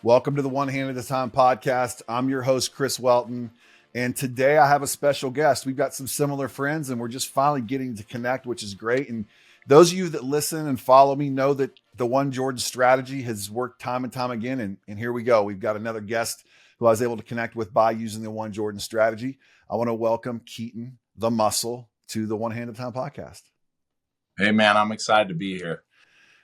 Welcome to the One Hand at a Time podcast. I'm your host, Chris Welton. And today I have a special guest. We've got some similar friends and we're just finally getting to connect, which is great. And those of you that listen and follow me know that the One Jordan strategy has worked time and time again. And here we go. We've got another guest who I was able to connect with by using the One Jordan strategy. I want to welcome Keaton, the muscle, to the One Hand at a Time podcast. Hey, man, I'm excited to be here.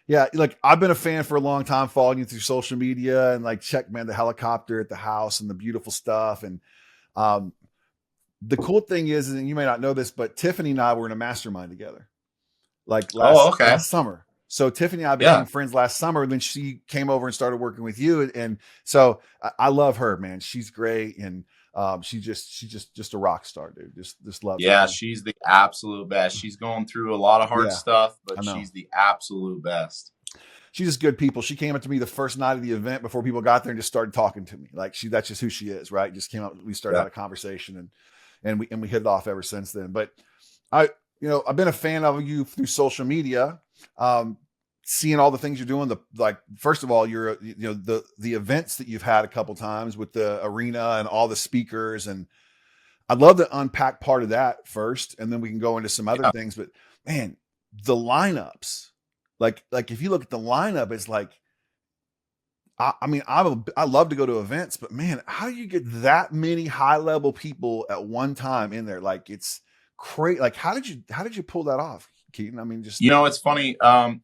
Yeah, like I've been a fan for a long time, following you through social media and like check, man, the helicopter at the house and the beautiful stuff. And um, the cool thing is, and you may not know this, but Tiffany and I were in a mastermind together, like Oh, last okay. last summer. So Tiffany and I Yeah. became friends last summer. And then she came over and started working with you. And so I love her, man. She's great, and she's just a rock star, dude. Just love her, Yeah, man. she's the absolute best. She's going through a lot of hard Yeah, stuff, I but know. she's the absolute best. She's just good people. She came up to me the first night of the event before people got there and just started talking to me. Like that's just who she is, right? Just came up, we started Yeah. out a conversation and we hit it off ever since then. But I've been a fan of you through social media, seeing all the things you're doing. First of all, the events that you've had a couple times with the arena and all the speakers. And I'd love to unpack part of that first, and then we can go into some other Yeah. things. But man, the lineups, like if you look at the lineup, it's like, I love to go to events, but man, how do you get that many high level people at one time in there? Like it's crazy. Like how did you pull that off, Keaton? I mean, just It's funny. I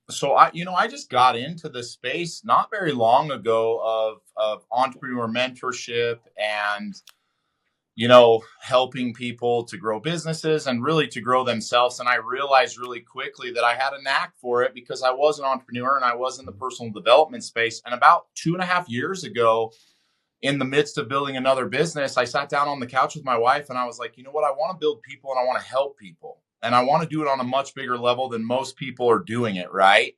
just got into the space not very long ago of entrepreneur mentorship and helping people to grow businesses and really to grow themselves. And I realized really quickly that I had a knack for it because I was an entrepreneur and I was in the personal development space. And about 2.5 years ago, in the midst of building another business, I sat down on the couch with my wife and I was like, you know what? I want to build people and I want to help people. And I want to do it on a much bigger level than most people are doing it, right?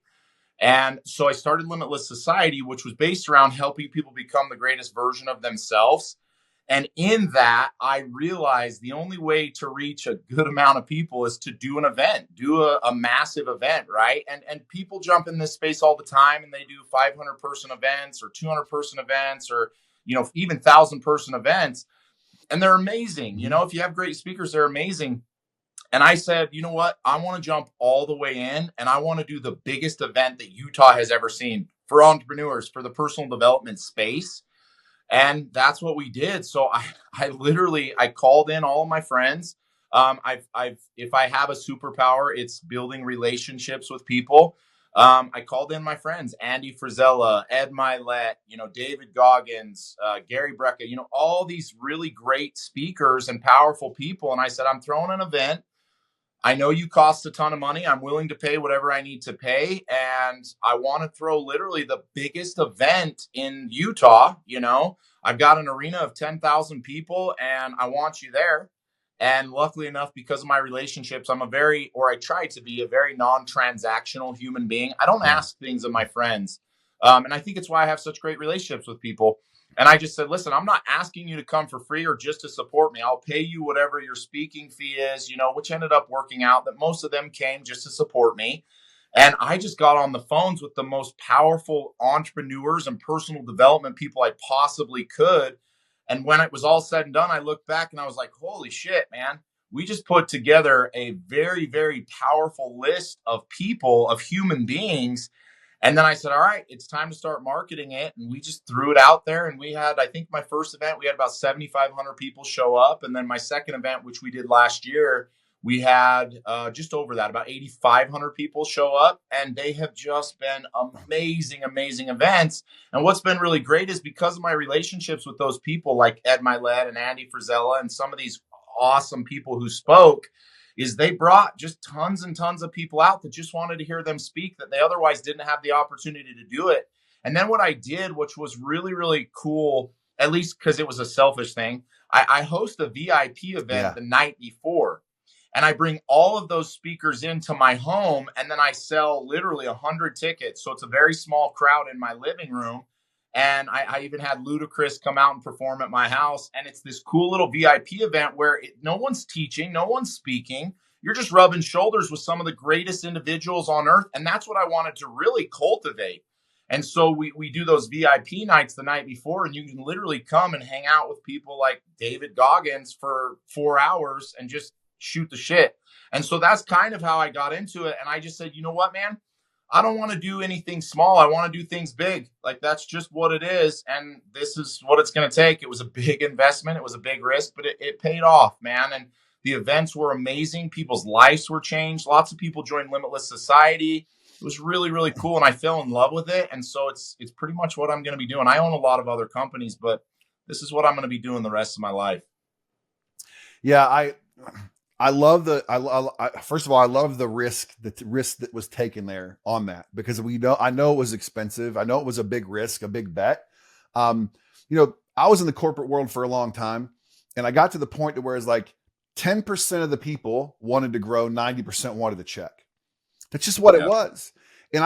And so I started Limitless Society, which was based around helping people become the greatest version of themselves. And in that, I realized the only way to reach a good amount of people is to do an event, do a massive event, right? And people jump in this space all the time and they do 500-person events or 200-person events or, even 1,000-person events. And they're amazing. If you have great speakers, they're amazing. And I said, you know what? I want to jump all the way in and I want to do the biggest event that Utah has ever seen for entrepreneurs, for the personal development space. And that's what we did. So I called in all of my friends. If I have a superpower, it's building relationships with people. I called in my friends, Andy Frizella, Ed Milet, David Goggins, Gary Brecka, all these really great speakers and powerful people. And I said, I'm throwing an event. I know you cost a ton of money. I'm willing to pay whatever I need to pay. And I want to throw literally the biggest event in Utah. I've got an arena of 10,000 people and I want you there. And luckily enough, because of my relationships, I try to be a very non-transactional human being. I don't yeah. ask things of my friends. And I think it's why I have such great relationships with people. And I just said, listen, I'm not asking you to come for free or just to support me. I'll pay you whatever your speaking fee is, which ended up working out that most of them came just to support me. And I just got on the phones with the most powerful entrepreneurs and personal development people I possibly could. And when it was all said and done, I looked back and I was like, holy shit, man. We just put together a very, very powerful list of people, of human beings. And then I said, all right, it's time to start marketing it. And we just threw it out there. And we had, I think my first event, we had about 7,500 people show up. And then my second event, which we did last year, we had just over that, about 8,500 people show up. And they have just been amazing, amazing events. And what's been really great is because of my relationships with those people like Ed Milet and Andy Frizella and some of these awesome people who spoke, is they brought just tons and tons of people out that just wanted to hear them speak that they otherwise didn't have the opportunity to do it. And then what I did, which was really, really cool, at least because it was a selfish thing, I host a VIP event Yeah. the night before. And I bring all of those speakers into my home and then I sell literally 100 tickets. So it's a very small crowd in my living room. And I even had Ludacris come out and perform at my house. And it's this cool little VIP event where no one's teaching, no one's speaking. You're just rubbing shoulders with some of the greatest individuals on earth. And that's what I wanted to really cultivate. And so we do those VIP nights the night before, and you can literally come and hang out with people like David Goggins for 4 hours and just shoot the shit. And so that's kind of how I got into it. And I just said, you know what, man? I don't want to do anything small. I want to do things big. Like, that's just what it is. And this is what it's going to take. It was a big investment. It was a big risk, but it paid off, man. And the events were amazing. People's lives were changed. Lots of people joined Limitless Society. It was really, really cool. And I fell in love with it. And so it's pretty much what I'm going to be doing. I own a lot of other companies, but this is what I'm going to be doing the rest of my life. Yeah. I love first of all, I love the risk that was taken there on that, because I know it was expensive. I know it was a big risk, a big bet. You know, I was in the corporate world for a long time, and I got to the point to where it's like 10% of the people wanted to grow, 90% wanted to check. That's just what it was. And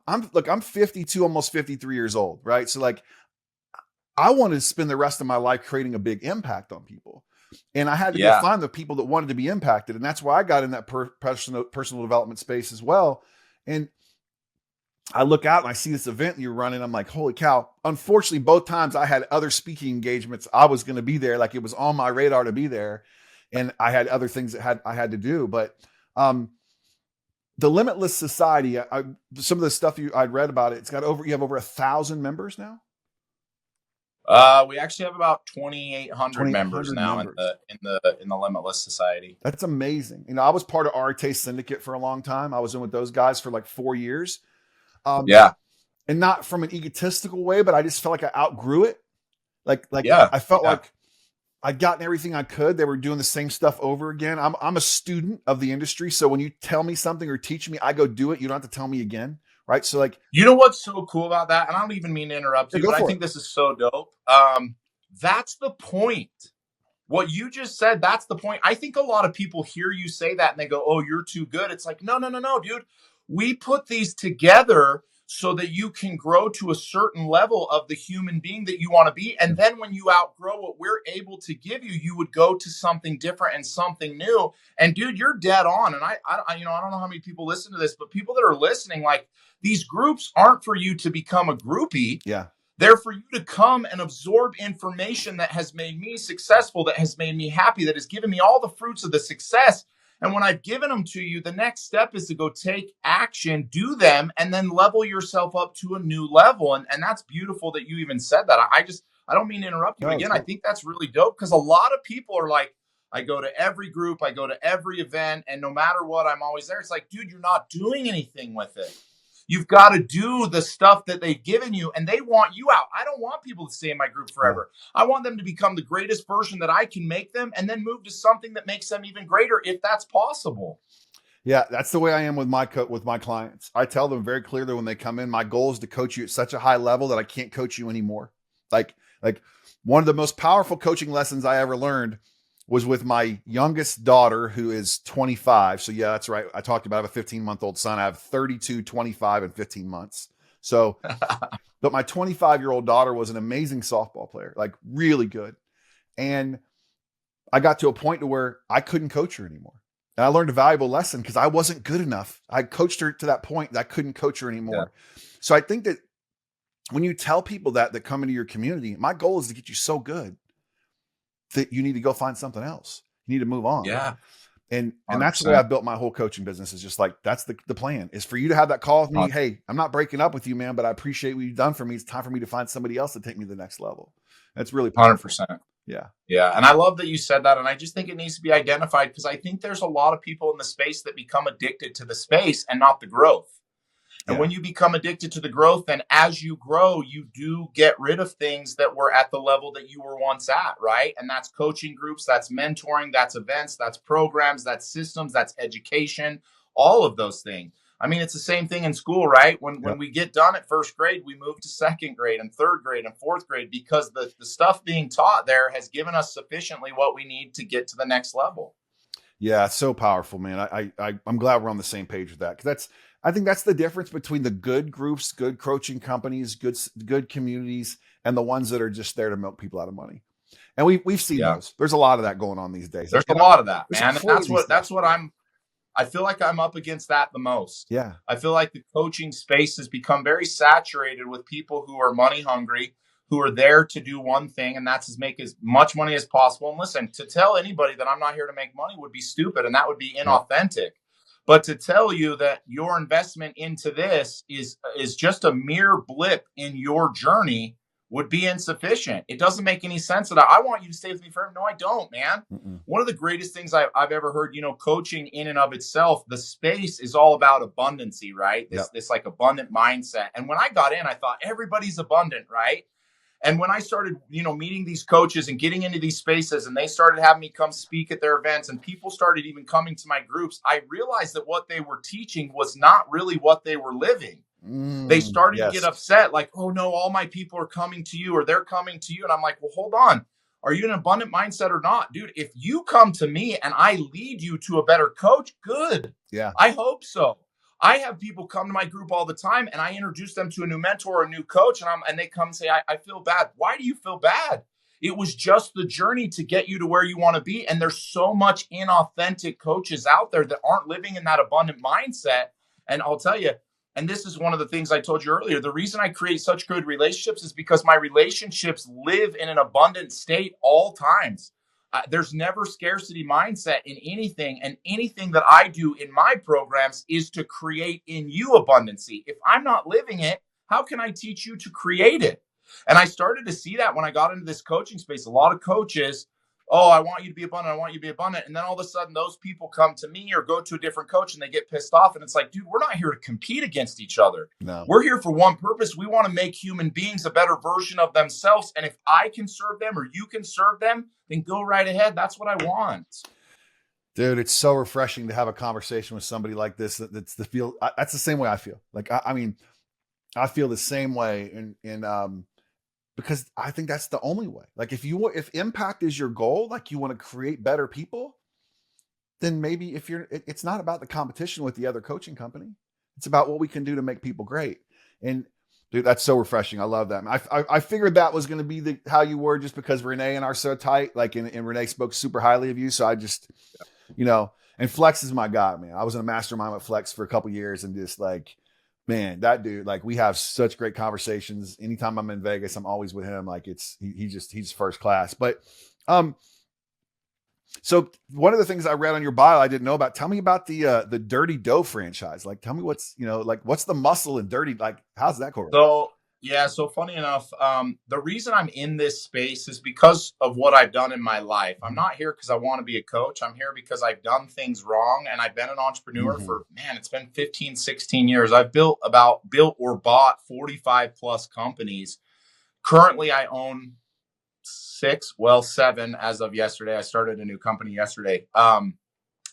I'm 52, almost 53 years old. Right. So like, I wanted to spend the rest of my life creating a big impact on people. And I had to go find the people that wanted to be impacted. And that's why I got in that personal development space as well. And I look out and I see this event you're running. I'm like, holy cow. Unfortunately, both times I had other speaking engagements. I was going to be there. Like, it was on my radar to be there. And I had other things that I had to do. But the Limitless Society, some of the stuff I'd read about it, you have over 1,000 members now. We actually have about 2,800 members now in the Limitless Society. That's amazing. You know, I was part of Arte Syndicate for a long time. I was in with those guys for like 4 years. And not from an egotistical way, but I just felt like I outgrew it. I felt like I'd gotten everything I could. They were doing the same stuff over again. I'm a student of the industry. So when you tell me something or teach me, I go do it. You don't have to tell me again. Right. So like, you know what's so cool about that? And I don't even mean to interrupt you, but I think this is so dope. That's the point. What you just said, that's the point. I think a lot of people hear you say that and they go, oh, you're too good. It's like, no, dude. We put these together so that you can grow to a certain level of the human being that you want to be. And then when you outgrow what we're able to give you, you would go to something different and something new. And dude, you're dead on. And I don't know how many people listen to this, but people that are listening, like, these groups aren't for you to become a groupie. Yeah. They're for you to come and absorb information that has made me successful, that has made me happy, that has given me all the fruits of the success. And when I've given them to you, the next step is to go take action, do them, and then level yourself up to a new level. And that's beautiful that you even said that. I don't mean to interrupt you again. I think that's really dope, because a lot of people are like, I go to every group, I go to every event, and no matter what, I'm always there. It's like, dude, you're not doing anything with it. You've got to do the stuff that they've given you, and they want you out. I don't want people to stay in my group forever. I want them to become the greatest version that I can make them, and then move to something that makes them even greater, if that's possible. Yeah, that's the way I am with my clients. I tell them very clearly when they come in, my goal is to coach you at such a high level that I can't coach you anymore. Like one of the most powerful coaching lessons I ever learned was with my youngest daughter, who is 25. So yeah, that's right. I talked about, I have a 15-month-old son. I have 32, 25, and 15 months. So, but my 25-year-old daughter was an amazing softball player, like really good. And I got to a point to where I couldn't coach her anymore. And I learned a valuable lesson because I wasn't good enough. I coached her to that point that I couldn't coach her anymore. Yeah. So I think that when you tell people that come into your community, my goal is to get you so good that you need to go find something else. You need to move on. Yeah. And that's the way I've built my whole coaching business, is just like, that's the plan, is for you to have that call with me. Hey, I'm not breaking up with you, man, but I appreciate what you've done for me. It's time for me to find somebody else to take me to the next level. That's really powerful. 100%. Yeah. Yeah. And I love that you said that. And I just think it needs to be identified, because I think there's a lot of people in the space that become addicted to the space and not the growth. And when you become addicted to the growth, then as you grow, you do get rid of things that were at the level that you were once at, right? And that's coaching groups, that's mentoring, that's events, that's programs, that's systems, that's education, all of those things. I mean, it's the same thing in school, right? When we get done at first grade, we move to second grade and third grade and fourth grade, because the stuff being taught there has given us sufficiently what we need to get to the next level. Yeah, so powerful, man. I'm glad we're on the same page with that, because I think that's the difference between the good groups, good coaching companies, good communities, and the ones that are just there to milk people out of money. And we've seen those. There's a lot of that going on these days. There's a lot of that, man. And that's what I feel like I'm up against that the most. Yeah. I feel like the coaching space has become very saturated with people who are money hungry, who are there to do one thing, and that's to make as much money as possible. And listen, to tell anybody that I'm not here to make money would be stupid, and that would be Yep. inauthentic. But to tell you that your investment into this is just a mere blip in your journey would be insufficient. It doesn't make any sense that I want you to stay with me forever. No, I don't, man. Mm-mm. One of the greatest things I've ever heard, coaching in and of itself, the space is all about abundancy, right? This Yep. this like abundant mindset. And when I got in, I thought everybody's abundant, right? And when I started, meeting these coaches and getting into these spaces, and they started having me come speak at their events, and people started even coming to my groups, I realized that what they were teaching was not really what they were living. They started to get Yes. upset, like, oh no, all my people are coming to you, or they're coming to you. And I'm like, well, hold on. Are you in an abundant mindset or not? Dude, if you come to me and I lead you to a better coach, good. Yeah. I hope so. I have people come to my group all the time, and I introduce them to a new mentor or a new coach, and they come and say, I feel bad. Why do you feel bad? It was just the journey to get you to where you want to be. And there's so much inauthentic coaches out there that aren't living in that abundant mindset. And I'll tell you, and this is one of the things I told you earlier, the reason I create such good relationships is because my relationships live in an abundant state all times. There's never scarcity mindset in anything. And anything that I do in my programs is to create in you abundancy. If I'm not living it, how can I teach you to create it? And I started to see that when I got into this coaching space. A lot of coaches, oh, I want you to be abundant. I want you to be abundant. And then all of a sudden, those people come to me or go to a different coach and they get pissed off. And it's like, dude, we're not here to compete against each other. No. We're here for one purpose. We want to make human beings a better version of themselves. And if I can serve them or you can serve them, then go right ahead. That's what I want. Dude, it's so refreshing to have a conversation with somebody like this. That's the same way I feel. Like, I mean, I feel the same way. And because I think that's the only way. Like, if impact is your goal, like you want to create better people, then maybe it's not about the competition with the other coaching company. It's about what we can do to make people great. And dude, that's so refreshing. I love that. I figured that was going to be how you were, just because Renee and I are so tight. Like, and Renee spoke super highly of you. So I just, and Flex is my guy, man. I was in a mastermind with Flex for a couple years, and just like, man, that dude, like, we have such great conversations. Anytime I'm in Vegas, I'm always with him. Like, he's first class. But, so one of the things I read on your bio I didn't know about. Tell me about the Dirty Dough franchise. Like, tell me what's the muscle in Dirty? Like, how's that going? So funny enough, the reason I'm in this space is because of what I've done in my life. I'm not here because I want to be a coach. I'm here because I've done things wrong, and I've been an entrepreneur for, it's been 15, 16 years. I've built or bought 45 plus companies. Currently, I own 7 as of yesterday. I started a new company yesterday.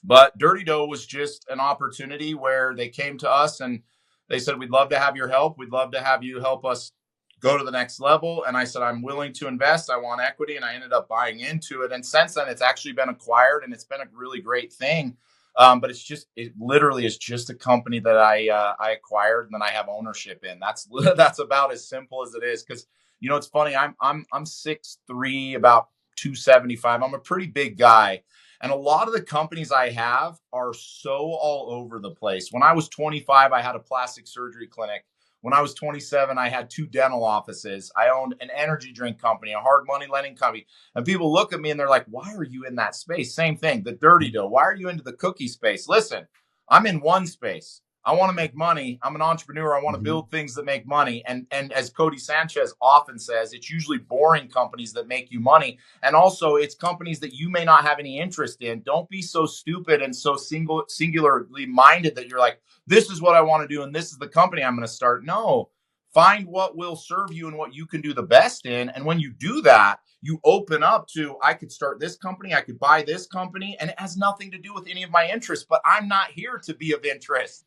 But Dirty Dough was just an opportunity where they came to us and they said, we'd love to have your help. We'd love to have you help us go to the next level. And I said, I'm willing to invest. I want equity. And I ended up buying into it. And since then, it's actually been acquired, and it's been a really great thing. But it literally is just a company that I acquired and then I have ownership in. That's about as simple as it is. Because, it's funny. I'm 6'3", about 275. I'm a pretty big guy. And a lot of the companies I have are so all over the place. When I was 25, I had a plastic surgery clinic. When I was 27, I had 2 dental offices. I owned an energy drink company, a hard money lending company. And people look at me and they're like, why are you in that space? Same thing, the Dirty Dough. Why are you into the cookie space? Listen, I'm in one space. I want to make money. I'm an entrepreneur. I want to build things that make money. And as Cody Sanchez often says, it's usually boring companies that make you money. And also, it's companies that you may not have any interest in. Don't be so stupid and so singularly minded that you're like, this is what I want to do, and this is the company I'm going to start. No, find what will serve you and what you can do the best in. And when you do that, you open up to, I could start this company, I could buy this company, and it has nothing to do with any of my interests. But I'm not here to be of interest.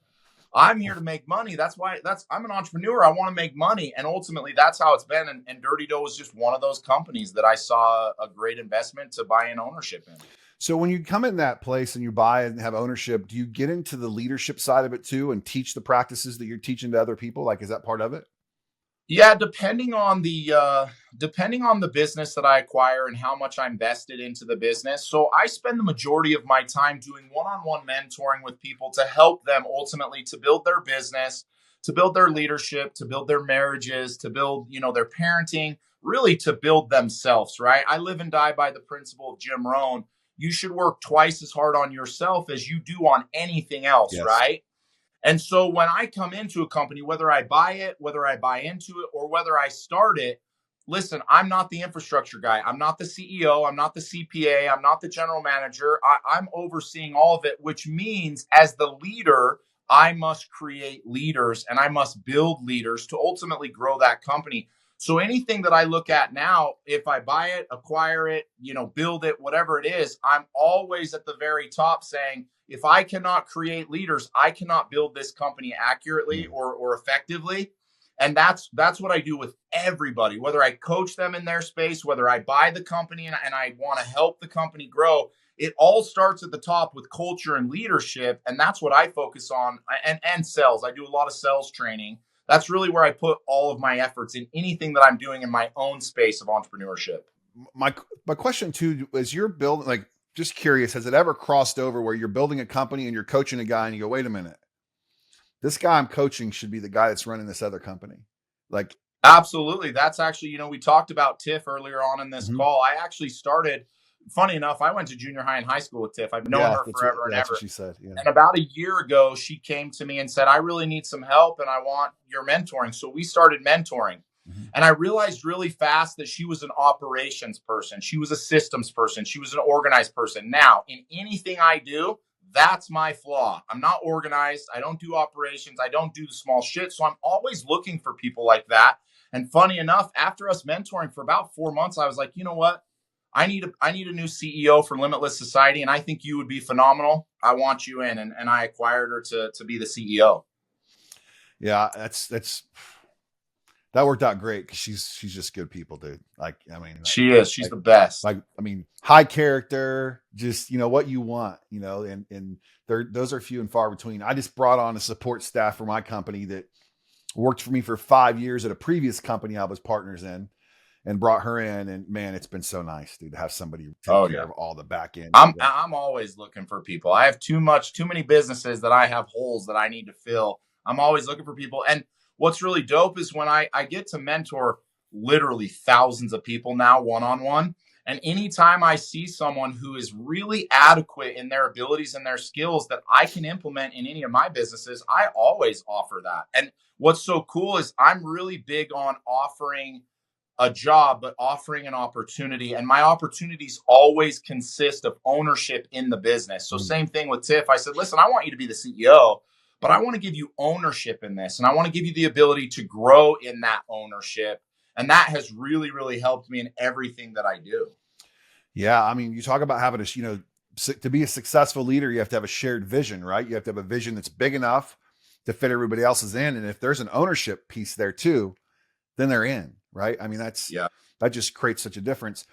I'm here to make money. I'm an entrepreneur. I want to make money. And ultimately, that's how it's been. And Dirty Dough was just one of those companies that I saw a great investment to buy in ownership in. So when you come in that place and you buy and have ownership, do you get into the leadership side of it too and teach the practices that you're teaching to other people? Like, is that part of it? Yeah, depending on the business that I acquire and how much I'm vested into the business. So I spend the majority of my time doing one-on-one mentoring with people to help them ultimately to build their business, to build their leadership, to build their marriages, to build, their parenting, really to build themselves, right? I live and die by the principle of Jim Rohn. You should work twice as hard on yourself as you do on anything else, Yes. right? And so when I come into a company, whether I buy it, whether I buy into it, or whether I start it, listen, I'm not the infrastructure guy. I'm not the CEO. I'm not the CPA. I'm not the general manager. I'm overseeing all of it, which means as the leader, I must create leaders and I must build leaders to ultimately grow that company. So anything that I look at now, if I buy it, acquire it, build it, whatever it is, I'm always at the very top saying, if I cannot create leaders, I cannot build this company accurately Mm. or effectively. And that's what I do with everybody, whether I coach them in their space, whether I buy the company and I want to help the company grow. It all starts at the top with culture and leadership. And that's what I focus on, and sales. I do a lot of sales training. That's really where I put all of my efforts in anything that I'm doing in my own space of entrepreneurship. My question too is, you're building, like, just curious, has it ever crossed over where you're building a company and you're coaching a guy and you go, wait a minute, this guy I'm coaching should be the guy that's running this other company? Like, Absolutely. That's actually, we talked about Tiff earlier on in this mhm. call. I actually started, funny enough, I went to junior high and high school with Tiff. I've known Yeah, her forever and that's what ever. she said. Yeah. And about a year ago, she came to me and said, I really need some help and I want your mentoring. So we started mentoring. Mhm. And I realized really fast that she was an operations person. She was a systems person. She was an organized person. Now, in anything I do, that's my flaw. I'm not organized. I don't do operations. I don't do the small shit. So I'm always looking for people like that. And funny enough, after us mentoring for about 4 months, I was like, you know what? I need a new CEO for Limitless Society, and I think you would be phenomenal. I want you in, and I acquired her to be the CEO. Yeah, that worked out great because she's just good people, dude. Like, I mean, She is. She's like, the best. I mean, high character, just, what you want, and those are few and far between. I just brought on a support staff for my company that worked for me for 5 years at a previous company I was partners in, and brought her in. And man, it's been so nice, dude, to have somebody take Oh care yeah. of all the back end. I'm always looking for people. I have too many businesses that I have holes that I need to fill. I'm always looking for people. And what's really dope is when I get to mentor literally thousands of people now one on one. And anytime I see someone who is really adequate in their abilities and their skills that I can implement in any of my businesses, I always offer that. And what's so cool is I'm really big on offering a job, but offering an opportunity. And my opportunities always consist of ownership in the business. So, Mm. same thing with Tiff. I said, listen, I want you to be the CEO, but I want to give you ownership in this. And I want to give you the ability to grow in that ownership. And that has really, really helped me in everything that I do. Yeah, I mean, you talk about having to be a successful leader, you have to have a shared vision, right? You have to have a vision that's big enough to fit everybody else's in. And if there's an ownership piece there too, then they're in, right? I mean, Yeah. that just creates such a difference.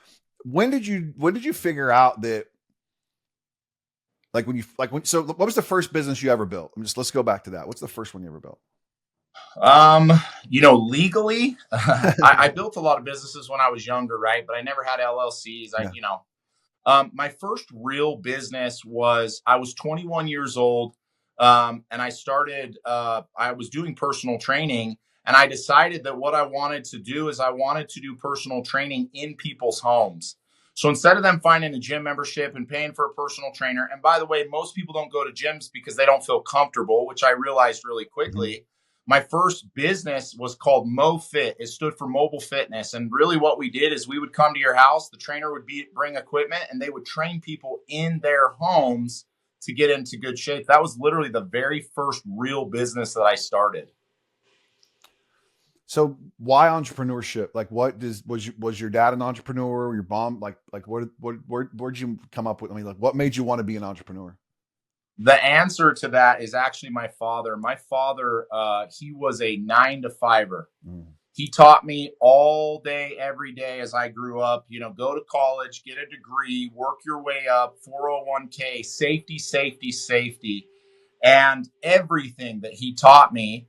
When did you figure out that, like, so what was the first business you ever built? Let's go back to that. What's the first one you ever built? Um, legally, I built a lot of businesses when I was younger, right? But I never had LLCs. Yeah. My first real business was I was 21 years old, and I started. I was doing personal training, and I decided that what I wanted to do is I wanted to do personal training in people's homes. So instead of them finding a gym membership and paying for a personal trainer, and by the way, most people don't go to gyms because they don't feel comfortable, which I realized really Mhm. quickly. My first business was called MoFit. It stood for mobile fitness. And really what we did is we would come to your house, the trainer would bring equipment, and they would train people in their homes to get into good shape. That was literally the very first real business that I started. So why entrepreneurship? Like, was your dad an entrepreneur? Your mom, like where'd you come up with? I mean, like, what made you want to be an entrepreneur? The answer to that is actually my father. My father, he was a 9 to 5er. Mm. He taught me all day, every day as I grew up, go to college, get a degree, work your way up, 401k, safety, safety, safety. And everything that he taught me,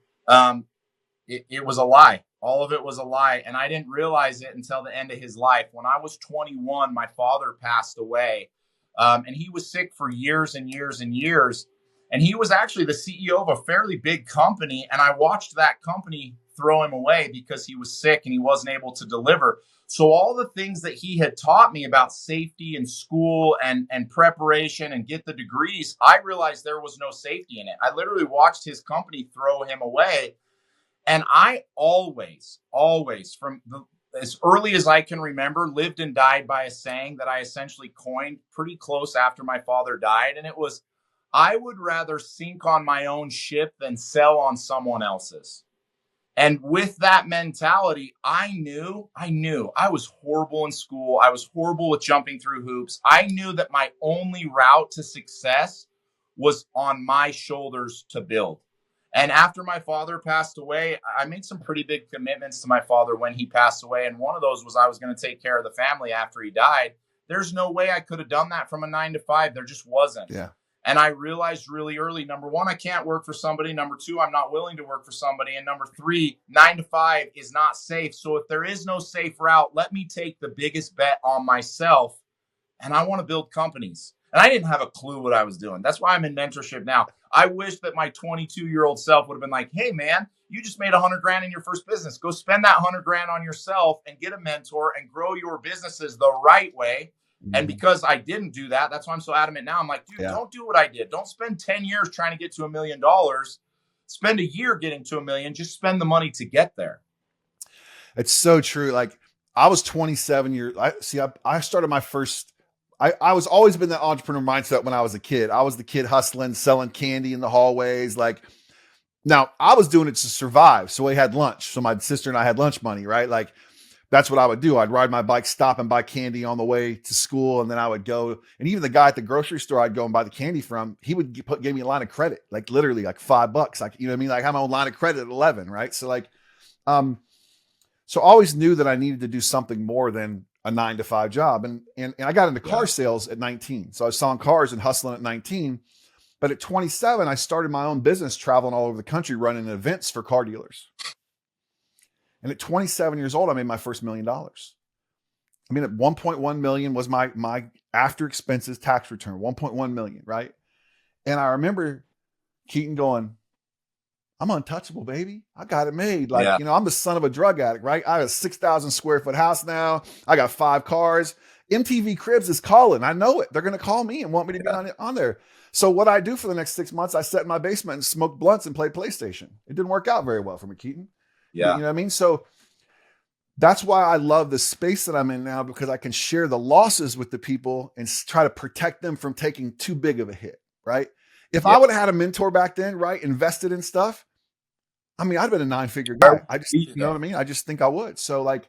it was a lie. All of it was a lie. And I didn't realize it until the end of his life. When I was 21, my father passed away. And he was sick for years and years and years. And he was actually the CEO of a fairly big company. And I watched that company throw him away because he was sick and he wasn't able to deliver. So all the things that he had taught me about safety and school and preparation and get the degrees, I realized there was no safety in it. I literally watched his company throw him away. And I always, as early as I can remember, lived and died by a saying that I essentially coined pretty close after my father died. And it was, I would rather sink on my own ship than sail on someone else's. And with that mentality, I knew I was horrible in school. I was horrible with jumping through hoops. I knew that my only route to success was on my shoulders to build. And after my father passed away, I made some pretty big commitments to my father when he passed away. And one of those was I was going to take care of the family after he died. There's no way I could have done that from a 9 to 5. There just wasn't. Yeah. And I realized really early, number one, I can't work for somebody. Number two, I'm not willing to work for somebody. And number three, 9 to 5 is not safe. So if there is no safe route, let me take the biggest bet on myself. And I want to build companies. And I didn't have a clue what I was doing. That's why I'm in mentorship now. I wish that my 22-year-old self would have been like, hey, man, you just made $100,000 in your first business. Go spend that $100,000 on yourself and get a mentor and grow your businesses the right way. And because I didn't do that, that's why I'm so adamant now. I'm like, dude, don't do what I did. Don't spend 10 years trying to get to $1 million. Spend a year getting to $1 million. Just spend the money to get there. It's so true. Like I was 27 years. I started my first, I was always been that entrepreneur mindset when I was a kid. I was the kid hustling, selling candy in the hallways. Like now I was doing it to survive. So we had lunch. So my sister and I had lunch money, right? Like, that's what I would do. I'd ride my bike, stop and buy candy on the way to school. And then I would go. And even the guy at the grocery store I'd go and buy the candy from, he would give me a line of credit, like literally like $5. Like, you know what I mean? Like I have my own line of credit at 11. Right. So like, so I always knew that I needed to do something more than a 9 to 5 job. And I got into car sales at 19. So I was selling cars and hustling at 19. But at 27, I started my own business, traveling all over the country, running events for car dealers. And at 27 years old, I made my first $1 million. I mean, at 1.1 million was my after expenses tax return, 1.1 million, right? And I remember Keaton going, I'm untouchable, baby. I got it made. Like, you know, I'm the son of a drug addict, right? I have a 6,000 square foot house now. I got 5 cars. MTV Cribs is calling. I know it. They're going to call me and want me to get on there. So what I do for the next 6 months, I sat in my basement and smoked blunts and played PlayStation. It didn't work out very well for me, Keaton. Yeah. You know what I mean? So that's why I love the space that I'm in now, because I can share the losses with the people and try to protect them from taking too big of a hit, right? If I would have had a mentor back then, right, invested in stuff, I mean, I'd have been a 9-figure guy. I just, you know what I mean? I just think I would. So like,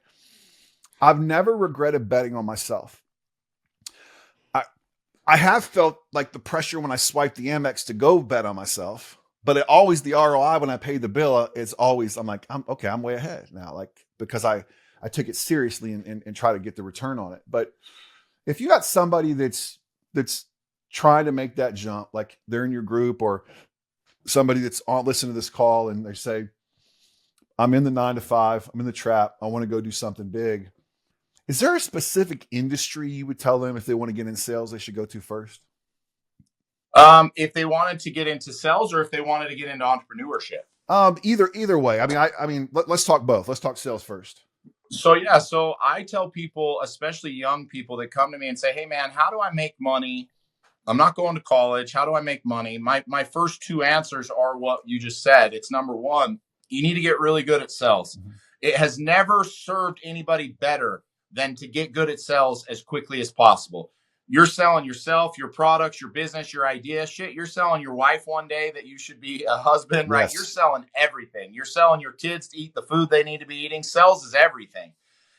I've never regretted betting on myself. I have felt like the pressure when I swiped the Amex to go bet on myself. But it always, the ROI when I pay the bill is always, I'm like, I'm way ahead now. Like, because I took it seriously and try to get the return on it. But if you got somebody that's trying to make that jump, like they're in your group or somebody that's on listen to this call and they say, I'm in the 9 to 5, I'm in the trap, I want to go do something big. Is there a specific industry you would tell them if they want to get in sales, they should go to first? If they wanted to get into sales or if they wanted to get into entrepreneurship? Either way. I mean, let's talk both. Let's talk sales first. So I tell people, especially young people that come to me and say, hey man, how do I make money? I'm not going to college. How do I make money? My first 2 answers are what you just said. It's number one, you need to get really good at sales. Mm-hmm. It has never served anybody better than to get good at sales as quickly as possible. You're selling yourself, your products, your business, your idea. Shit, you're selling your wife one day that you should be a husband, right? Yes. You're selling everything. You're selling your kids to eat the food they need to be eating. Sales is everything.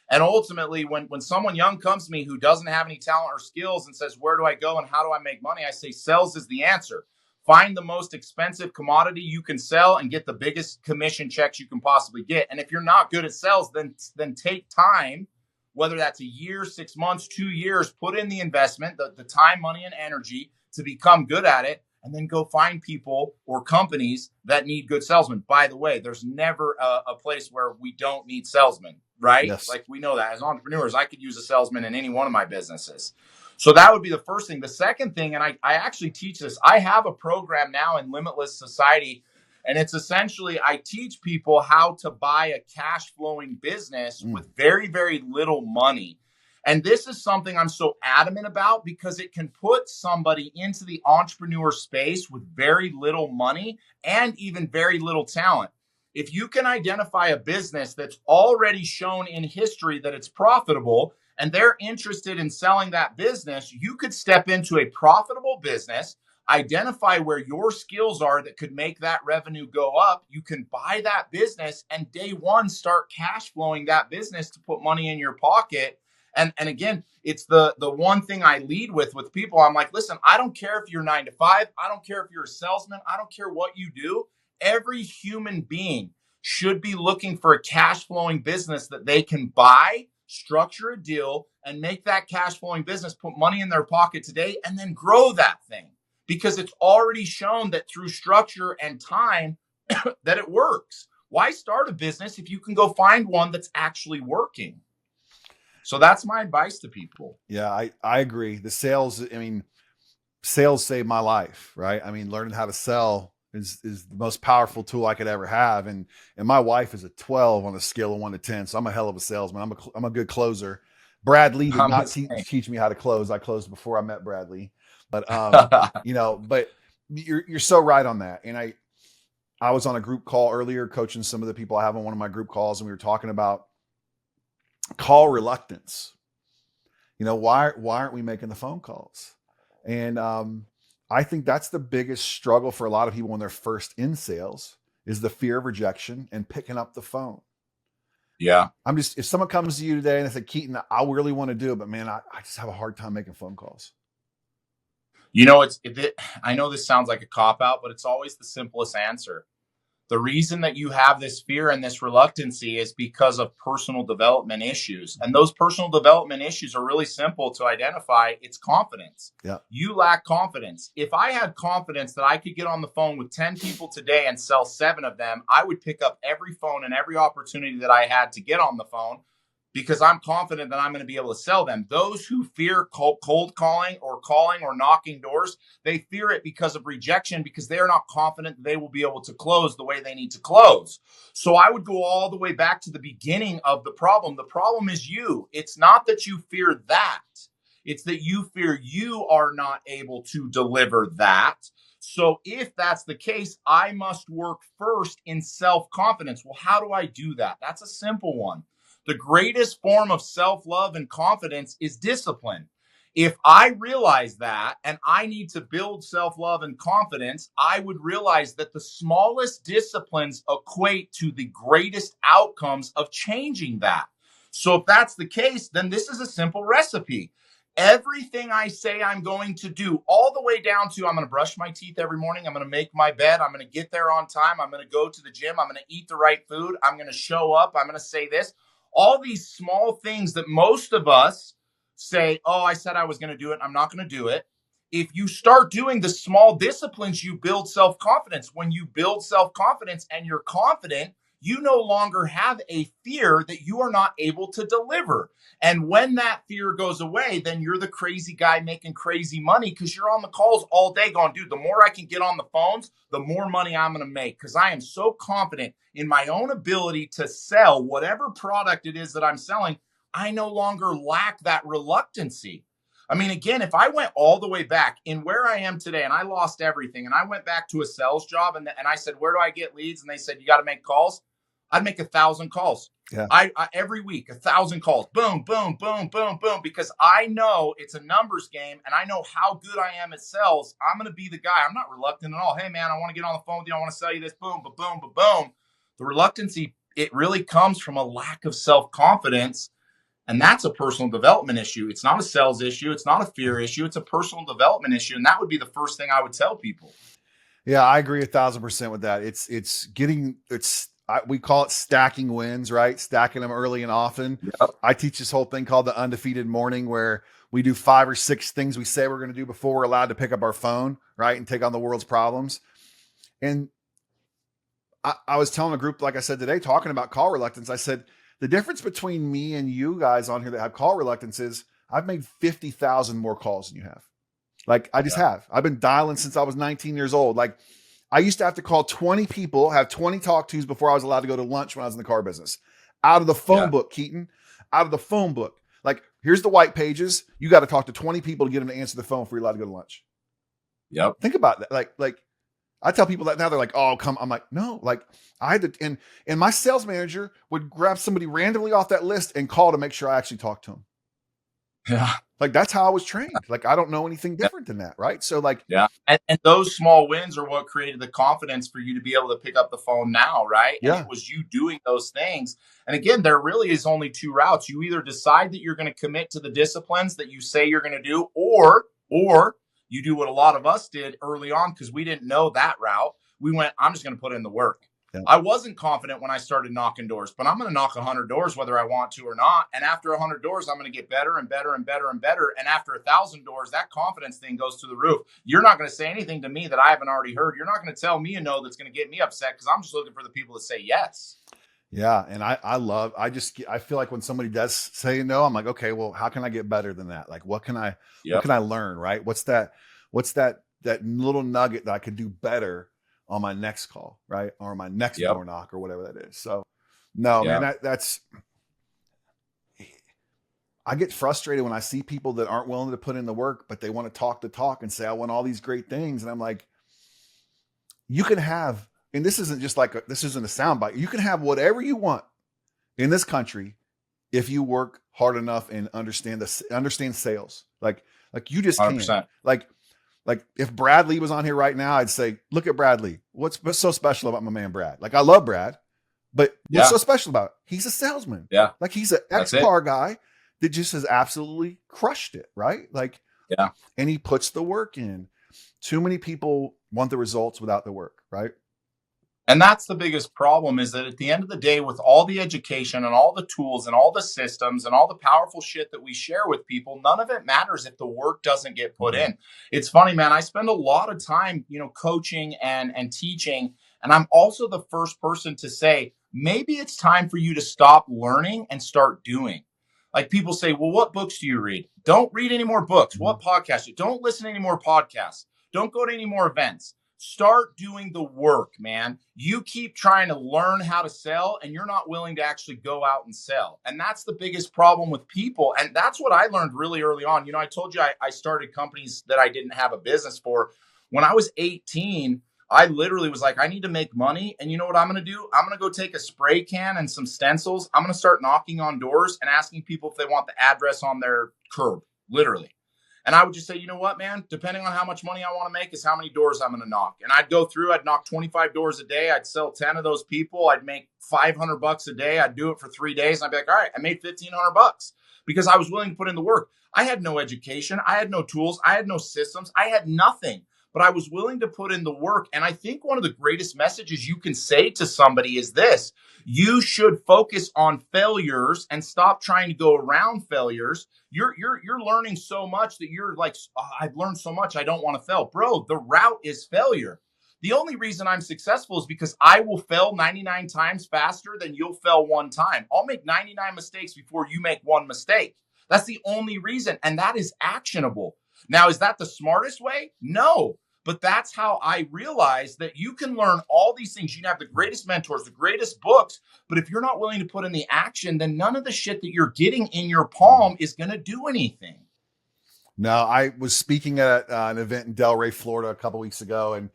And ultimately, when someone young comes to me who doesn't have any talent or skills and says, where do I go and how do I make money? I say, sales is the answer. Find the most expensive commodity you can sell and get the biggest commission checks you can possibly get. And if you're not good at sales, then take time, whether that's a year, 6 months, 2 years, put in the investment, the time, money, and energy to become good at it. and then go find people or companies that need good salesmen. By the way, there's never a place where we don't need salesmen, right? Yes. Like, we know that as entrepreneurs, I could use a salesman in any one of my businesses. So that would be the first thing. The second thing, and I actually teach this, I have a program now in Limitless Society, and it's essentially, I teach people how to buy a cash flowing business with very, very little money. And this is something I'm so adamant about because it can put somebody into the entrepreneur space with very little money and even very little talent. If you can identify a business that's already shown in history that it's profitable and they're interested in selling that business, you could step into a profitable business, identify where your skills are that could make that revenue go up. You can buy that business and day one start cash flowing that business to put money in your pocket. And again, it's the one thing I lead with people. I'm like, listen, I don't care if you're 9 to 5. I don't care if you're a salesman. I don't care what you do. Every human being should be looking for a cash flowing business that they can buy, structure a deal, and make that cash flowing business put money in their pocket today and then grow that thing. Because it's already shown that through structure and time that it works. Why start a business if you can go find one that's actually working? So that's my advice to people. Yeah, I agree. The sales, sales saved my life, right? Learning how to sell is the most powerful tool I could ever have. And my wife is a 12 on a scale of 1 to 10. So I'm a hell of a salesman. I'm a good closer. Brad Lee did not teach me how to close. I closed before I met Brad Lee. But but you're so right on that. And I was on a group call earlier, coaching some of the people I have on one of my group calls, and we were talking about call reluctance. Why aren't we making the phone calls? And I think that's the biggest struggle for a lot of people when they're first in sales is the fear of rejection and picking up the phone. Yeah. If someone comes to you today and they say, Keaton, I really want to do it, but man, I just have a hard time making phone calls. I know this sounds like a cop-out, but it's always the simplest answer. The reason that you have this fear and this reluctancy is because of personal development issues. And those personal development issues are really simple to identify. It's confidence. Yeah. You lack confidence. If I had confidence that I could get on the phone with 10 people today and sell 7 of them, I would pick up every phone and every opportunity that I had to get on the phone because I'm confident that I'm going to be able to sell them. Those who fear cold calling or knocking doors, they fear it because of rejection, because they're not confident they will be able to close the way they need to close. So I would go all the way back to the beginning of the problem. The problem is you. It's not that you fear that. It's that you fear you are not able to deliver that. So if that's the case, I must work first in self-confidence. Well, how do I do that? That's a simple one. The greatest form of self-love and confidence is discipline. If I realize that and I need to build self-love and confidence, I would realize that the smallest disciplines equate to the greatest outcomes of changing that. So if that's the case, then this is a simple recipe. Everything I say I'm going to do, all the way down to I'm going to brush my teeth every morning, I'm going to make my bed, I'm going to get there on time, I'm going to go to the gym, I'm going to eat the right food, I'm going to show up, I'm going to say this. All these small things that most of us say, oh, I said I was going to do it, I'm not going to do it. If you start doing the small disciplines, you build self-confidence. When you build self-confidence and you're confident, you no longer have a fear that you are not able to deliver. And when that fear goes away, then you're the crazy guy making crazy money because you're on the calls all day going, dude, the more I can get on the phones, the more money I'm going to make because I am so confident in my own ability to sell whatever product it is that I'm selling. I no longer lack that reluctancy. Again, if I went all the way back in where I am today and I lost everything and I went back to a sales job and I said, where do I get leads? And they said, you got to make calls. I'd make 1,000 calls. Yeah. I every week, 1,000 calls. Boom, boom, boom, boom, boom. Because I know it's a numbers game and I know how good I am at sales. I'm going to be the guy. I'm not reluctant at all. Hey, man, I want to get on the phone with you. I want to sell you this. Boom, ba boom, ba boom. The reluctancy, it really comes from a lack of self-confidence. And that's a personal development issue. It's not a sales issue. It's not a fear issue. It's a personal development issue. And that would be the first thing I would tell people. Yeah, I agree 1,000% with that. we call it stacking wins, right? Stacking them early and often. Yep. I teach this whole thing called the undefeated morning, where we do 5 or 6 things we say we're going to do before we're allowed to pick up our phone, right? And take on the world's problems. And I was telling a group, like I said today, talking about call reluctance. I said, the difference between me and you guys on here that have call reluctance is I've made 50,000 more calls than you have. Like I just have. I've been dialing since I was 19 years old. Like I used to have to call 20 people, have 20 talk tos before I was allowed to go to lunch when I was in the car business. Out of the phone book, Keaton. Out of the phone book. Like, here's the white pages. You got to talk to 20 people to get them to answer the phone before you're allowed to go to lunch. Yep. Think about that. Like I tell people that now, they're like, oh, come. I'm like, no, like I had to, and my sales manager would grab somebody randomly off that list and call to make sure I actually talked to him. Yeah. Like that's how I was trained. Like I don't know anything different than that, right? So like, yeah, and those small wins are what created the confidence for you to be able to pick up the phone now, right? Yeah. And it was you doing those things. And again, there really is only 2 routes. You either decide that you're going to commit to the disciplines that you say you're going to do, or you do what a lot of us did early on because we didn't know that route. We went, I'm just going to put in the work. Yeah. I wasn't confident when I started knocking doors, but I'm going to knock 100 doors whether I want to or not. And after 100 doors, I'm going to get better and better and better and better. And after 1,000 doors, that confidence thing goes to the roof. You're not going to say anything to me that I haven't already heard. You're not going to tell me a no that's going to get me upset because I'm just looking for the people to say yes. Yeah. And I feel like when somebody does say no, I'm like, okay, well, how can I get better than that? Like, what can I learn? Right. What's that little nugget that I could do better on my next call, right? Or my next door knock or whatever that is. So no, man, that's, I get frustrated when I see people that aren't willing to put in the work, but they want to talk the talk and say, I want all these great things. And I'm like, you can have, and this isn't just like, this isn't a soundbite. You can have whatever you want in this country if you work hard enough and understand sales. Like you just 100%. can. Like if Bradley was on here right now, I'd say, look at Bradley. What's so special about my man, Brad? Like I love Brad, but what's so special about it? He's a salesman. Yeah. Like he's an ex-car guy that just has absolutely crushed it. Right. Like, and he puts the work in. Too many people want the results without the work. Right. And that's the biggest problem, is that at the end of the day, with all the education and all the tools and all the systems and all the powerful shit that we share with people, none of it matters if the work doesn't get put in. It's funny, man. I spend a lot of time, coaching and teaching. And I'm also the first person to say, maybe it's time for you to stop learning and start doing. Like people say, well, what books do you read? Don't read any more books. What podcasts? Don't listen to any more podcasts. Don't go to any more events. Start doing the work, man. You keep trying to learn how to sell and you're not willing to actually go out and sell. And that's the biggest problem with people. And that's what I learned really early on. I told you I started companies that I didn't have a business for. When I was 18, I literally was like, I need to make money. And you know what I'm going to do? I'm going to go take a spray can and some stencils. I'm going to start knocking on doors and asking people if they want the address on their curb, literally. And I would just say, you know what, man, depending on how much money I want to make is how many doors I'm going to knock. And I'd go through, I'd knock 25 doors a day. I'd sell 10 of those people. I'd make $500 a day. I'd do it for 3 days. And I'd be like, all right, I made $1,500 because I was willing to put in the work. I had no education. I had no tools. I had no systems. I had nothing, but I was willing to put in the work. And I think one of the greatest messages you can say to somebody is this: you should focus on failures and stop trying to go around failures. You're learning so much that you're like, oh, I've learned so much, I don't want to fail. Bro, the route is failure. The only reason I'm successful is because I will fail 99 times faster than you'll fail 1 time. I'll make 99 mistakes before you make 1 mistake. That's the only reason. And that is actionable. Now, is that the smartest way? No. But that's how I realized that you can learn all these things. You can have the greatest mentors, the greatest books, but if you're not willing to put in the action, then none of the shit that you're getting in your palm is going to do anything. No, I was speaking at an event in Delray, Florida a couple weeks ago, and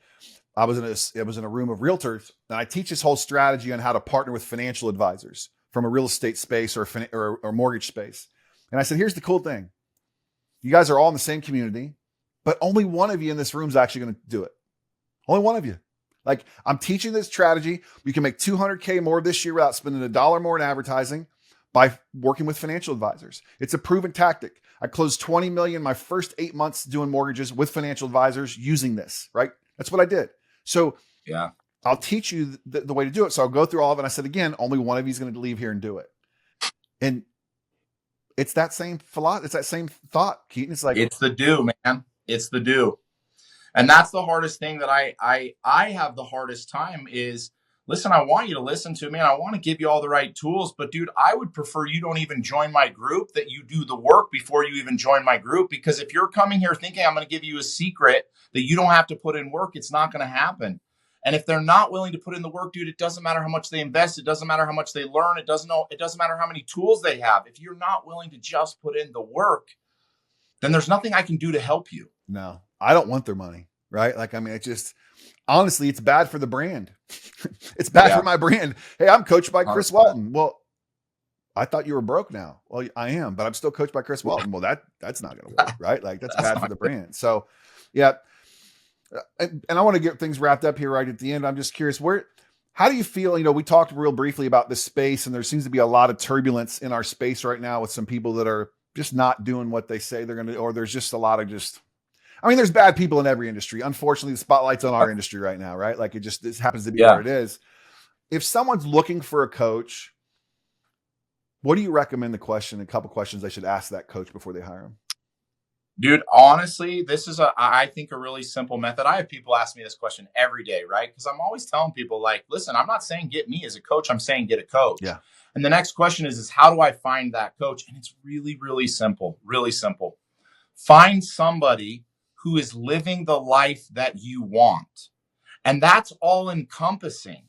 it was in a room of realtors, and I teach this whole strategy on how to partner with financial advisors from a real estate space or mortgage space. And I said, here's the cool thing. You guys are all in the same community, but only one of you in this room is actually going to do it. Only one of you. Like, I'm teaching this strategy. We can make $200K more this year without spending $1 more in advertising by working with financial advisors. It's a proven tactic. I closed 20 million my first 8 months doing mortgages with financial advisors using this, right? That's what I did. So I'll teach you the way to do it. So I'll go through all of it. And I said, again, only one of you is going to leave here and do it. And it's that same philosophy. It's that same thought, Keaton. It's like, it's the do, man. It's the do. And that's the hardest thing that I have the hardest time is, listen, I want you to listen to me and I want to give you all the right tools, but dude, I would prefer you don't even join my group, that you do the work before you even join my group. Because if you're coming here thinking I'm going to give you a secret that you don't have to put in work, it's not going to happen. And if they're not willing to put in the work, dude, it doesn't matter how much they invest. It doesn't matter how much they learn. It doesn't matter how many tools they have. If you're not willing to just put in the work, then there's nothing I can do to help you. No, I don't want their money, right? Like, I mean, it just, honestly, it's bad for the brand. It's bad for my brand. Hey, I'm coached by Chris Walton. Well, I thought you were broke now. Well, I am, but I'm still coached by Chris Walton. Well, that's not going to work, right? Like, that's bad for the brand. So, yeah. And I want to get things wrapped up here right at the end. I'm just curious, how do you feel? You know, we talked real briefly about this space, and there seems to be a lot of turbulence in our space right now with some people that are just not doing what they say they're going to, or there's just a lot of there's bad people in every industry. Unfortunately, the spotlight's on our industry right now, right? Like, this happens to be where it is. If someone's looking for a coach, what do you recommend a couple questions they should ask that coach before they hire him? Dude, honestly, this is I think a really simple method. I have people ask me this question every day, right? Because I'm always telling people, like, listen, I'm not saying get me as a coach. I'm saying get a coach. Yeah. And the next question is how do I find that coach? And it's really, really simple, really simple. Find somebody who is living the life that you want. And that's all encompassing.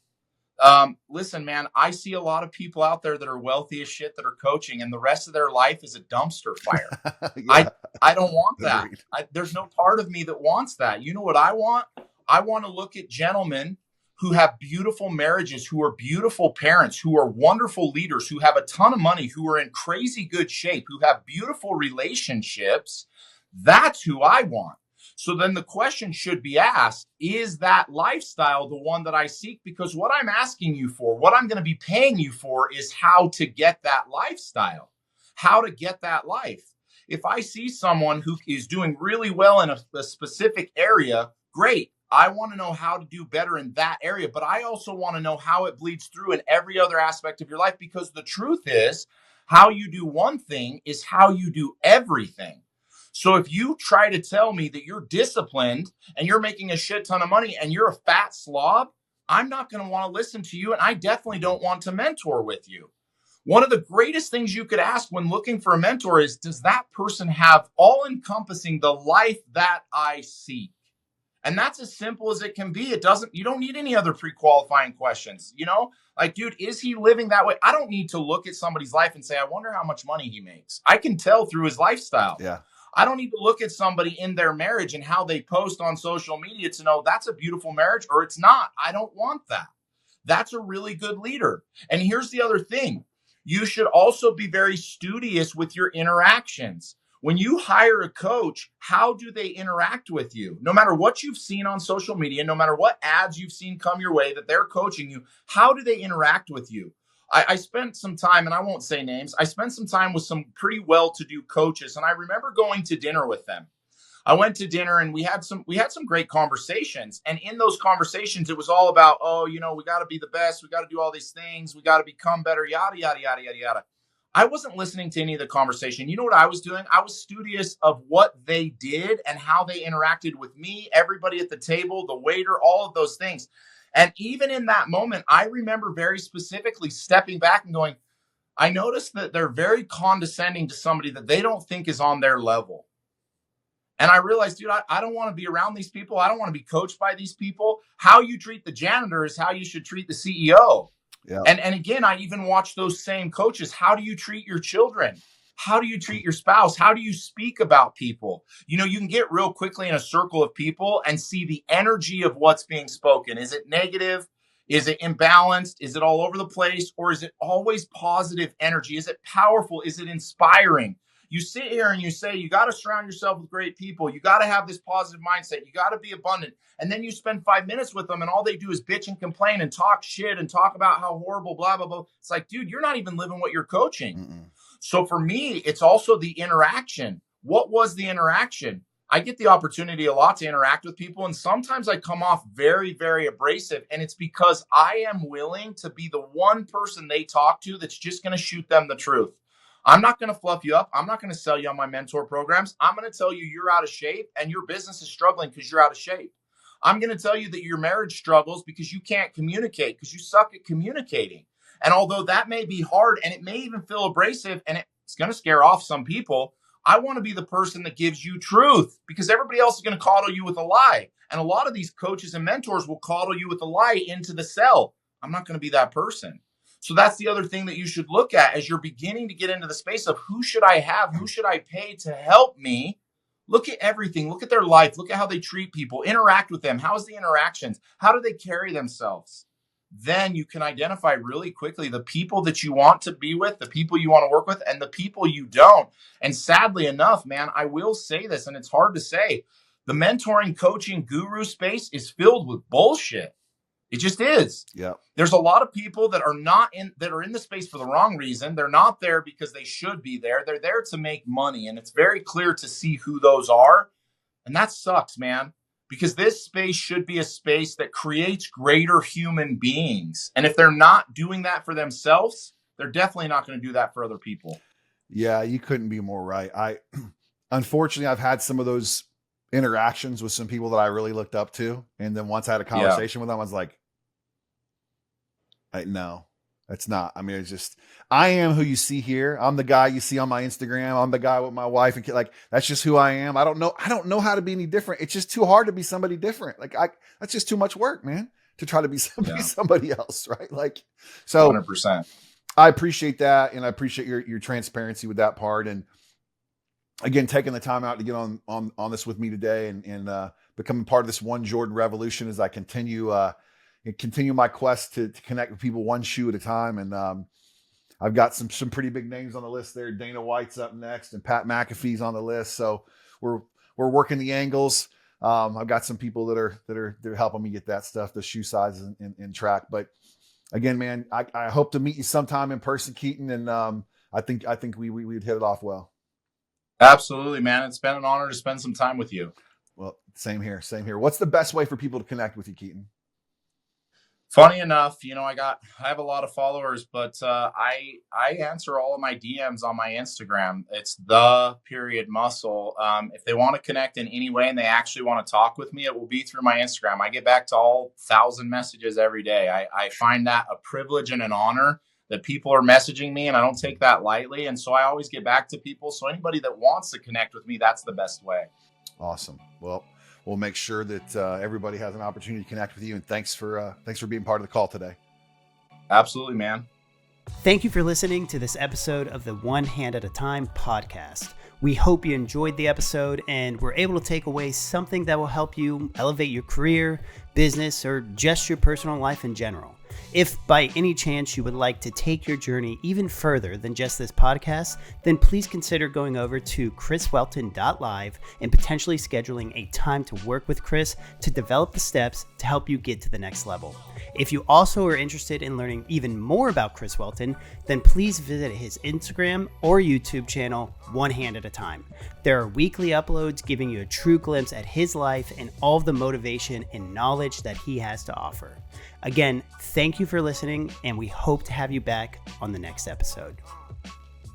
Listen, man, I see a lot of people out there that are wealthy as shit that are coaching, and the rest of their life is a dumpster fire. Yeah. I don't want that. There's no part of me that wants that. You know what I want? I want to look at gentlemen who have beautiful marriages, who are beautiful parents, who are wonderful leaders, who have a ton of money, who are in crazy good shape, who have beautiful relationships. That's who I want. So then the question should be asked, is that lifestyle the one that I seek? Because what I'm asking you for, what I'm going to be paying you for, is how to get that lifestyle, how to get that life. If I see someone who is doing really well in a specific area, great. I want to know how to do better in that area, but I also want to know how it bleeds through in every other aspect of your life, because the truth is, how you do one thing is how you do everything. So if you try to tell me that you're disciplined and you're making a shit ton of money and you're a fat slob, I'm not going to want to listen to you. And I definitely don't want to mentor with you. One of the greatest things you could ask when looking for a mentor is, does that person have all encompassing the life that I seek? And that's as simple as it can be. You don't need any other pre-qualifying questions. You know, like, dude, is he living that way? I don't need to look at somebody's life and say, I wonder how much money he makes. I can tell through his lifestyle. Yeah. I don't need to look at somebody in their marriage and how they post on social media to know that's a beautiful marriage or it's not. I don't want that. That's a really good leader. And here's the other thing. You should also be very studious with your interactions. When you hire a coach, how do they interact with you? No matter what you've seen on social media, no matter what ads you've seen come your way that they're coaching you, how do they interact with you? I spent some time, and I won't say names, I spent some time with some pretty well-to-do coaches, and I remember going to dinner with them. I went to dinner and we had some great conversations. And in those conversations, it was all about, we got to be the best. We got to do all these things. We got to become better, yada, yada, yada, yada, yada. I wasn't listening to any of the conversation. You know what I was doing? I was studious of what they did and how they interacted with me, everybody at the table, the waiter, all of those things. And even in that moment, I remember very specifically stepping back and going, I noticed that they're very condescending to somebody that they don't think is on their level. And I realized, dude, I don't want to be around these people. I don't want to be coached by these people. How you treat the janitor is how you should treat the CEO. Yeah. And again, I even watch those same coaches. How do you treat your children? How do you treat your spouse? How do you speak about people? You know, you can get real quickly in a circle of people and see the energy of what's being spoken. Is it negative? Is it imbalanced? Is it all over the place? Or is it always positive energy? Is it powerful? Is it inspiring? You sit here and you say, you got to surround yourself with great people. You got to have this positive mindset. You got to be abundant. And then you spend 5 minutes with them and all they do is bitch and complain and talk shit and talk about how horrible, blah, blah, blah. It's like, dude, you're not even living what you're coaching. Mm-mm. So for me, it's also the interaction. What was the interaction? I get the opportunity a lot to interact with people. And sometimes I come off very, very abrasive. And it's because I am willing to be the one person they talk to that's just going to shoot them the truth. I'm not going to fluff you up. I'm not going to sell you on my mentor programs. I'm going to tell you you're out of shape and your business is struggling because you're out of shape. I'm going to tell you that your marriage struggles because you can't communicate, because you suck at communicating. And although that may be hard and it may even feel abrasive and it's going to scare off some people, I want to be the person that gives you truth, because everybody else is going to coddle you with a lie. And a lot of these coaches and mentors will coddle you with a lie into the cell. I'm not going to be that person. So that's the other thing that you should look at as you're beginning to get into the space of who should I have? Who should I pay to help me? Look at everything. Look at their life. Look at how they treat people. Interact with them. How's the interactions? How do they carry themselves? Then you can identify really quickly the people that you want to be with, the people you want to work with, and the people you don't. And sadly enough, man, I will say this, and it's hard to say, the mentoring, coaching, guru space is filled with bullshit. It just is. Yeah. There's a lot of people that are in the space for the wrong reason. They're not there because they should be there. They're there to make money. And it's very clear to see who those are. And that sucks, man, because this space should be a space that creates greater human beings. And if they're not doing that for themselves, they're definitely not going to do that for other people. Yeah, you couldn't be more right. Unfortunately, I've had some of those interactions with some people that I really looked up to. And then once I had a conversation with them, I was like, no, it's not. I mean, it's just, I am who you see here. I'm the guy you see on my Instagram. I'm the guy with my wife and kid. Like, that's just who I am. I don't know how to be any different. It's just too hard to be somebody different. Like that's just too much work, man, to try to be somebody else. Right. Like, so 100%. I appreciate that. And I appreciate your transparency with that part. And again, taking the time out to get on this with me today and becoming part of this One Jordan revolution as I continue my quest to connect with people one shoe at a time. And I've got some pretty big names on the list there. Dana White's up next and Pat McAfee's on the list. So we're working the angles. I've got some people that are helping me get that stuff, the shoe sizes and track. But again, man, I hope to meet you sometime in person, Keaton. And I think we would hit it off well. Absolutely, man. It's been an honor to spend some time with you. Well, same here. What's the best way for people to connect with you, Keaton? Funny enough, I have a lot of followers, but I answer all of my DMs on my Instagram. It's _muscle. If they want to connect in any way and they actually want to talk with me, it will be through my Instagram. I get back to all 1,000 messages every day. I find that a privilege and an honor that people are messaging me, and I don't take that lightly. And so I always get back to people. So anybody that wants to connect with me, that's the best way. Awesome. Well, we'll make sure that everybody has an opportunity to connect with you. And thanks for being part of the call today. Absolutely, man. Thank you for listening to this episode of the One Hand at a Time podcast. We hope you enjoyed the episode and were able to take away something that will help you elevate your career, business, or just your personal life in general. If by any chance you would like to take your journey even further than just this podcast, then please consider going over to chriswelton.live and potentially scheduling a time to work with Chris to develop the steps to help you get to the next level. If you also are interested in learning even more about Chris Welton, then please visit his Instagram or YouTube channel, One Hand at a Time. There are weekly uploads giving you a true glimpse at his life and all of the motivation and knowledge that he has to offer. Again, thank you for listening, and we hope to have you back on the next episode.